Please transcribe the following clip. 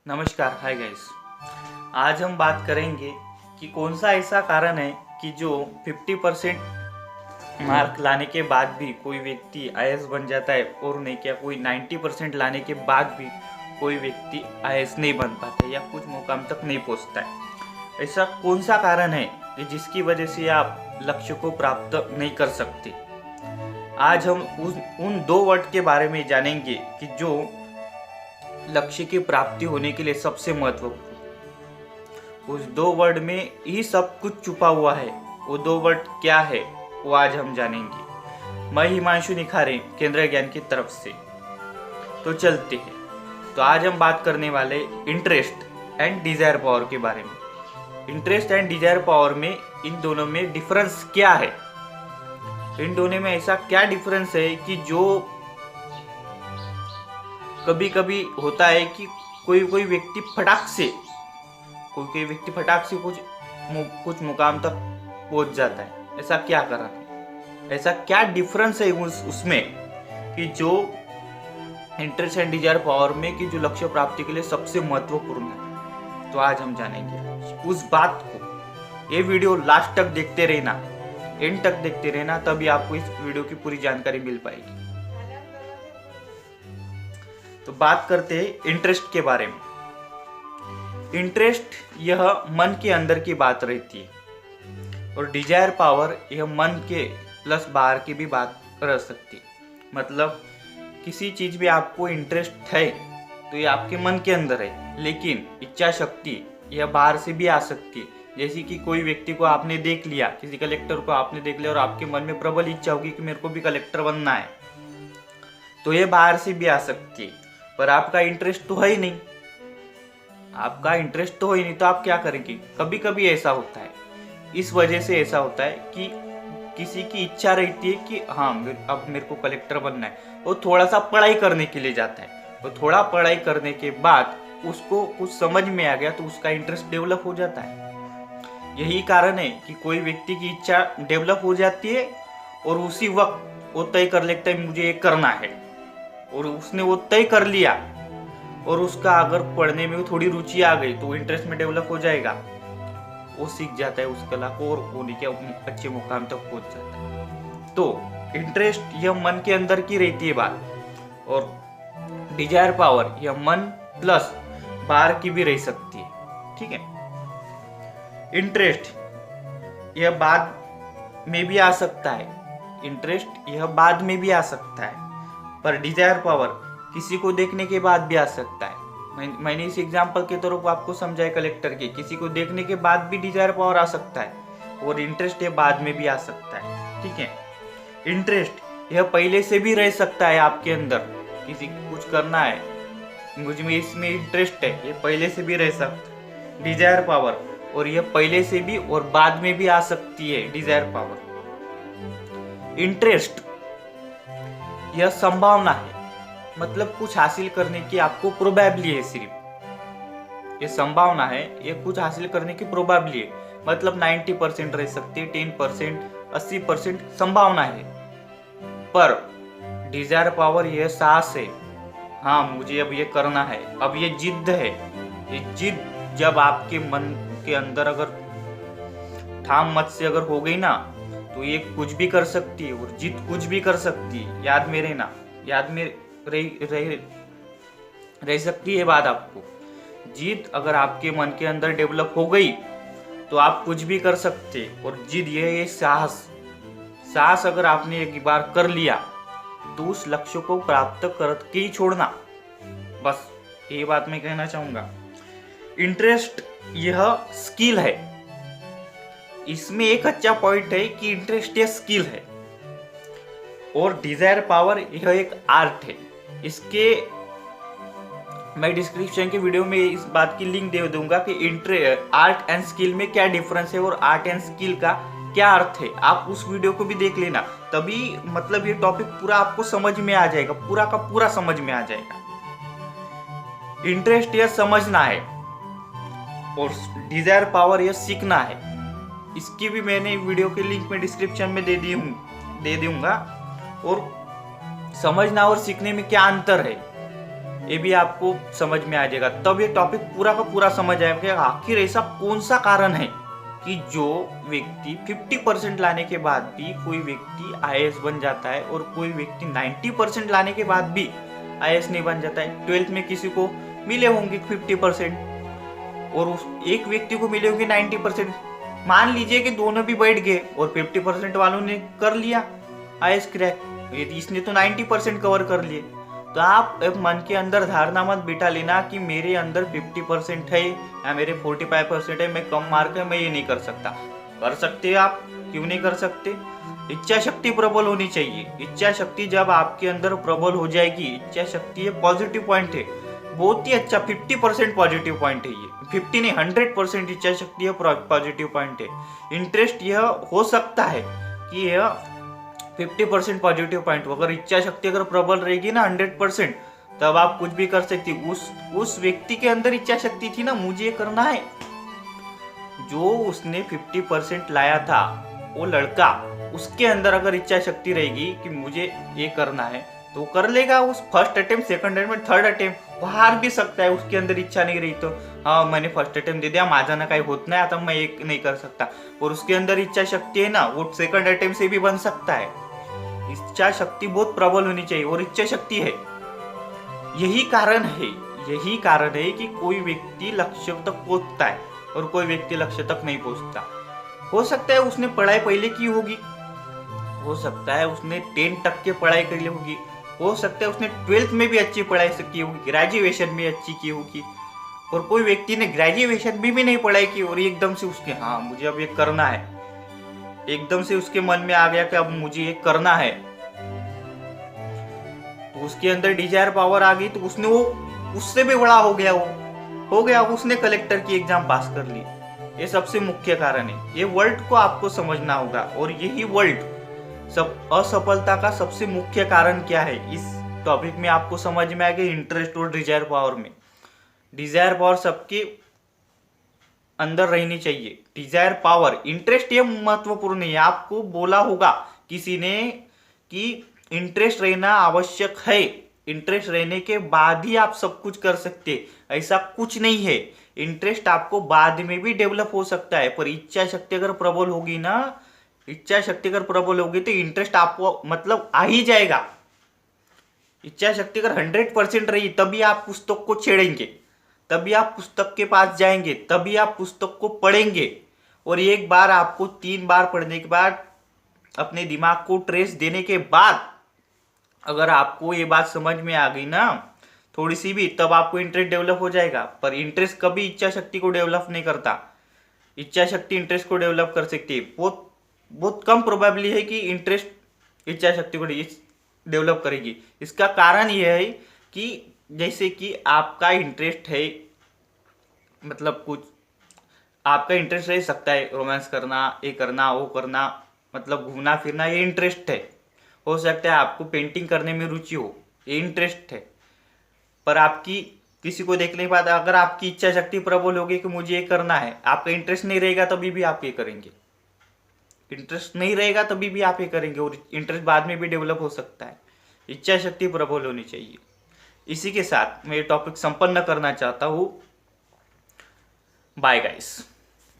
नमस्कार, hi guys. आज हम बात करेंगे कि कौन सा ऐसा कारण है कि जो 50% मार्क लाने के बाद भी कोई व्यक्ति आईएएस बन जाता है और नहीं क्या कोई 90% लाने के बाद भी कोई व्यक्ति आईएएस नहीं बन पाता है या कुछ मुकाम तक नहीं पहुंचता है। ऐसा कौन सा कारण है कि जिसकी वजह से आप लक्ष्य को प्राप्त नहीं कर सकते। आज हम उन दो वर्ड के बारे में जानेंगे कि जो लक्ष्य की प्राप्ति होने के लिए सबसे महत्वपूर्ण, उस दो वर्ड में ही सब कुछ छुपा हुआ है। वो दो वर्ड क्या है वो आज हम जानेंगे। मैं हिमांशु निखारे, केंद्र ज्ञान की तरफ से। तो चलते हैं। तो आज हम बात करने वाले इंटरेस्ट एंड डिजायर पावर के बारे में। इंटरेस्ट एंड डिजायर पावर में इन दोनों में डिफरेंस क्या है। इन दोनों में ऐसा क्या डिफरेंस है कि जो कभी कभी होता है कि कोई व्यक्ति फटाक से कुछ मुकाम तक पहुंच जाता है। ऐसा क्या कारण है, ऐसा क्या डिफरेंस है उसमें कि जो इंटरेस्ट एंड डिजायर पावर में कि जो लक्ष्य प्राप्ति के लिए सबसे महत्वपूर्ण है। तो आज हम जानेंगे उस बात को। ये वीडियो लास्ट तक देखते रहना, एंड तक देखते रहना, तभी आपको इस वीडियो की पूरी जानकारी मिल पाएगी। तो बात करते हैं इंटरेस्ट के बारे में। इंटरेस्ट यह मन के अंदर की बात रहती है और डिजायर पावर यह मन के प्लस बाहर की भी बात रह सकती है। मतलब किसी चीज में आपको इंटरेस्ट है तो ये आपके मन के अंदर है, लेकिन इच्छा शक्ति यह बाहर से भी आ सकती है। जैसे कि कोई व्यक्ति को आपने देख लिया, किसी कलेक्टर को आपने देख लिया और आपके मन में प्रबल इच्छा होगी कि मेरे को भी कलेक्टर बनना है, तो ये बाहर से भी आ सकती है। पर आपका इंटरेस्ट तो है ही नहीं, आपका इंटरेस्ट तो है ही नहीं, तो आप क्या करेंगे। कभी कभी ऐसा होता है, इस वजह से ऐसा होता है कि किसी की इच्छा रहती है कि हाँ अब मेरे को कलेक्टर बनना है, वो थोड़ा सा पढ़ाई करने के लिए जाता है। और थोड़ा पढ़ाई करने के बाद उसको कुछ समझ में आ गया तो उसका इंटरेस्ट डेवलप हो जाता है। यही कारण है कि कोई व्यक्ति की इच्छा डेवलप हो जाती है और उसी वक्त वो तय कर लेता है मुझे ये करना है, और उसने वो तय कर लिया और उसका अगर पढ़ने में थोड़ी रुचि आ गई तो इंटरेस्ट में डेवलप हो जाएगा। वो सीख जाता है उस कला को और होने के अच्छे मुकाम तक पहुंच जाता है। तो इंटरेस्ट यह मन के अंदर की रहती है बात, और डिजायर पावर यह मन प्लस बाहर की भी रह सकती है। ठीक है। इंटरेस्ट यह बाद में भी आ सकता है, इंटरेस्ट यह बाद में भी आ सकता है, पर डिजायर पावर किसी को देखने के बाद भी आ सकता है। मैंने इस एग्जांपल के तौर पर आपको समझाया कलेक्टर के, किसी को देखने के बाद भी डिजायर पावर आ सकता है और इंटरेस्ट ये बाद में भी आ सकता है। ठीक है। इंटरेस्ट यह पहले से भी रह सकता है आपके अंदर, किसी को कुछ करना है, मुझ में इसमें इंटरेस्ट है, ये पहले से भी रह सकता है डिजायर पावर, और यह पहले से भी और बाद में भी आ सकती है डिजायर पावर। इंटरेस्ट यह संभावना है, मतलब कुछ हासिल करने की आपको प्रोबेबिलिटी है। सिर्फ ये संभावना है, ये कुछ हासिल करने की प्रोबेबिलिटी है। मतलब 90% रह सकती है, 10%, 80% संभावना है। पर डिजायर पावर यह साहस है, हाँ मुझे अब ये करना है, अब ये जिद है। ये जिद जब आपके मन के अंदर अगर ठाम मत से अगर हो गई ना, तो ये कुछ भी कर सकती है और जिद कुछ भी कर सकती है। याद में रहना, याद में रह सकती है बात आपको। जिद अगर आपके मन के अंदर डेवलप हो गई तो आप कुछ भी कर सकते। और जिद ये साहस अगर आपने एक बार कर लिया तो उस लक्ष्य को प्राप्त करके ही छोड़ना। बस ये बात मैं कहना चाहूंगा। इंटरेस्ट यह स्किल है, इसमें एक अच्छा पॉइंट है कि इंटरेस्ट यह स्किल है और डिजायर पावर यह एक आर्ट है। इसके मैं डिस्क्रिप्शन के वीडियो में इस बात की लिंक दे दूंगा कि आर्ट एंड स्किल में क्या डिफरेंस है और आर्ट एंड स्किल का क्या अर्थ है। आप उस वीडियो को भी देख लेना, तभी मतलब ये टॉपिक पूरा आपको समझ में आ जाएगा, पूरा का पूरा समझ में आ जाएगा। इंटरेस्ट यह समझना है और डिजायर पावर यह सीखना है। इसकी भी मैंने वीडियो के लिंक में डिस्क्रिप्शन में दे दूंगा। और समझना और सीखने में क्या अंतर है ये भी आपको समझ में आ जाएगा। तब ये टॉपिक पूरा का पूरा समझ आएगा कि आखिर ऐसा कौन सा कारण है कि जो व्यक्ति 50% लाने के बाद भी कोई व्यक्ति आईएएस बन जाता है और कोई व्यक्ति 90% लाने के बाद भी आईएएस नहीं बन जाता है। 12th में किसी को मिले होंगे 50% और उस एक व्यक्ति को मिले होंगे 90%। मान लीजिए कि दोनों भी बैठ गए और 50% वालों ने कर लिया आईएएस क्रैक, इसने तो 90% कवर कर लिए। तो आप एक मन के अंदर धारणा मत बिठा लेना कि मेरे अंदर 50% है या मेरे 45% है, मैं कम मार्क है, मैं ये नहीं कर सकता। कर सकते आप, क्यों नहीं कर सकते। इच्छा शक्ति प्रबल होनी चाहिए। इच्छा शक्ति जब आपके अंदर प्रबल हो जाएगी, इच्छा शक्ति ये पॉजिटिव पॉइंट है, बहुत ही अच्छा 50% पॉजिटिव पॉइंट है। ये 50 नहीं 100% इच्छा शक्ति है पॉजिटिव पॉइंट है। इंटरेस्ट यह हो सकता है कि यह 50% पॉजिटिव पॉइंट हो। अगर इच्छा शक्ति अगर प्रबल रहेगी ना 100%, तब आप कुछ भी कर सकती। उस व्यक्ति के अंदर इच्छा शक्ति थी ना, मुझे ये करना है। जो उसने 50% लाया था वो लड़का, उसके अंदर अगर इच्छा शक्ति रहेगी कि मुझे ये करना है तो कर लेगा। उस first attempt, second attempt, third attempt वो हार भी सकता है। उसके अंदर इच्छा नहीं रही तो हाँ मैंने फर्स्ट अटेम्प्ट दे दिया, माझा ना काही होत नाही, आता मैं एक नहीं कर सकता। और उसके अंदर इच्छा शक्ति है ना, वो सेकंड अटेम्प्ट से भी बन सकता है। इच्छा शक्ति बहुत प्रबल होनी चाहिए और इच्छा शक्ति है। यही कारण है कि कोई व्यक्ति लक्ष्य तक पहुंचता है और कोई व्यक्ति लक्ष्य तक नहीं पहुंचता। हो सकता है उसने पढ़ाई पहले की होगी, हो सकता है उसने 10 तक की पढ़ाई करी होगी, हो सकता है उसने 12th में भी अच्छी पढ़ाई की होगी, ग्रेजुएशन में अच्छी की होगी। और कोई व्यक्ति ने ग्रेजुएशन में भी नहीं पढ़ाई की और एकदम से उसके हाँ मुझे अब ये करना है, एकदम से उसके मन में आ गया कि अब मुझे ये करना है, तो उसके अंदर डिजायर पावर आ गई। तो उसने वो उससे भी बड़ा हो गया, उसने कलेक्टर की एग्जाम पास कर ली। ये सबसे मुख्य कारण है। ये वर्ल्ड को आपको समझना होगा और यही वर्ल्ड सब असफलता का सबसे मुख्य कारण क्या है, इस टॉपिक में आपको समझ में आ गया। इंटरेस्ट और डिजायर पावर में, डिजायर पावर सबके अंदर रहनी चाहिए। डिजायर पावर, इंटरेस्ट ये महत्वपूर्ण है। आपको बोला होगा किसी ने कि इंटरेस्ट रहना आवश्यक है, इंटरेस्ट रहने के बाद ही आप सब कुछ कर सकते। ऐसा कुछ नहीं है, इंटरेस्ट आपको बाद में भी डेवलप हो सकता है, पर इच्छा शक्ति अगर प्रबल होगी ना, इच्छा शक्ति अगर प्रबल होगी तो इंटरेस्ट आपको मतलब आ ही जाएगा। इच्छा शक्ति अगर 100% रही तभी आप पुस्तक को छेड़ेंगे, तभी आप पुस्तक के पास जाएंगे, तभी आप पुस्तक को पढ़ेंगे। और एक बार आपको 3 बार पढ़ने के बाद, अपने दिमाग को ट्रेस देने के बाद अगर आपको ये बात समझ में आ गई ना थोड़ी सी भी, तब आपको इंटरेस्ट डेवलप हो जाएगा। पर इंटरेस्ट कभी इच्छा शक्ति को डेवलप नहीं करता। इच्छा शक्ति इंटरेस्ट को डेवलप कर सकती है। बहुत कम प्रोबेबिलिटी है कि इंटरेस्ट इच्छा शक्ति को डेवलप करेगी। इसका कारण यह है कि जैसे कि आपका इंटरेस्ट है, मतलब कुछ आपका इंटरेस्ट रह सकता है, रोमांस करना, ये करना, वो करना, मतलब घूमना फिरना, ये इंटरेस्ट है। हो सकता है आपको पेंटिंग करने में रुचि हो, ये इंटरेस्ट है। पर आपकी किसी को देखने के बाद अगर आपकी इच्छा शक्ति प्रबल होगी कि मुझे ये करना है, आपका इंटरेस्ट नहीं रहेगा तभी भी आप ये करेंगे। इंटरेस्ट नहीं रहेगा तभी भी आप ये करेंगे और इंटरेस्ट बाद में भी डेवलप हो सकता है। इच्छा शक्ति प्रबल होनी चाहिए। इसी के साथ मैं ये टॉपिक संपन्न करना चाहता हूँ। Bye guys.